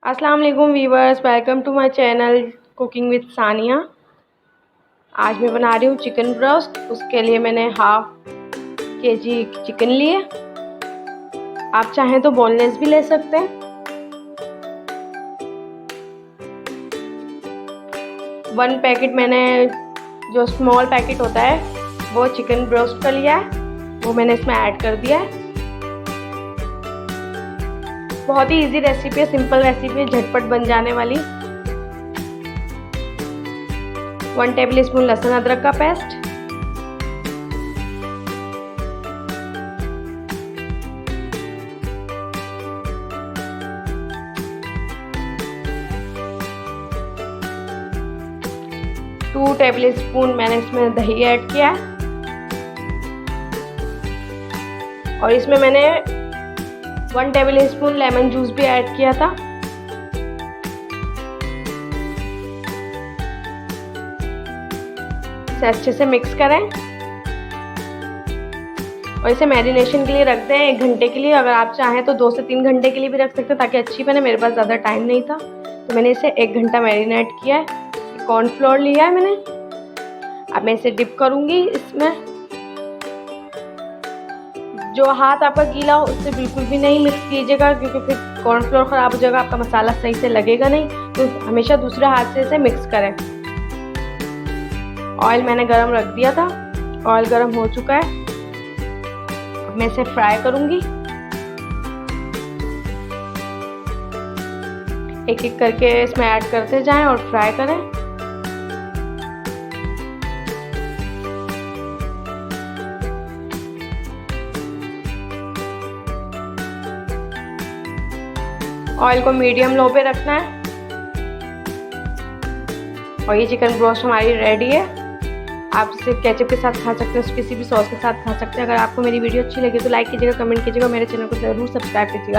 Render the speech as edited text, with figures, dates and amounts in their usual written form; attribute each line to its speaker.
Speaker 1: अस्सलाम वालेकुम viewers, welcome to my channel cooking with Sania. आज मैं बना रही हूँ चिकन ब्रोस्ट। उसके लिए मैंने हाफ केजी चिकन लिए। आप चाहें तो बोनलेस भी ले सकते हैं। 1 पैकेट मैंने जो स्मॉल पैकेट होता है वो चिकन ब्रोस्ट का लिया है, वो मैंने इसमें ऐड कर दिया है। बहुत ही इजी रेसिपी है, सिंपल रेसिपी है, झटपट बन जाने वाली। 1 टेबल स्पून लहसुन अदरक का पेस्ट, टू टेबल स्पून मैंने इसमें दही ऐड किया और इसमें मैंने 1 टेबल स्पून लेमन जूस भी ऐड किया था। इसे अच्छे से मिक्स करें और इसे मैरिनेशन के लिए रख दें 1 घंटे के लिए। अगर आप चाहें तो 2 से 3 घंटे के लिए भी रख सकते हैं ताकि अच्छी बने। मेरे पास ज़्यादा टाइम नहीं था तो मैंने इसे 1 घंटा मैरिनेट किया है। कॉर्नफ्लोर लिया है मैंने। अब मैं इसे डिप करूँगी इसमें। जो हाथ आपका गीला हो उससे बिल्कुल भी नहीं मिक्स कीजिएगा, क्योंकि फिर कॉर्नफ्लोर ख़राब हो जाएगा, आपका मसाला सही से लगेगा नहीं। तो हमेशा दूसरे हाथ से इसे मिक्स करें। ऑयल मैंने गरम रख दिया था, ऑयल गरम हो चुका है। अब मैं इसे फ्राई करूँगी। एक एक करके इसमें ऐड करते जाएं और फ्राई करें। ऑयल को मीडियम लो पे रखना है। और ये चिकन ब्रोस्ट हमारी रेडी है। आप इसे केचप के साथ खा सकते हैं, किसी भी सॉस के साथ खा सकते हैं। अगर आपको मेरी वीडियो अच्छी लगी तो लाइक कीजिएगा, कमेंट कीजिएगा, मेरे चैनल को ज़रूर सब्सक्राइब कीजिएगा।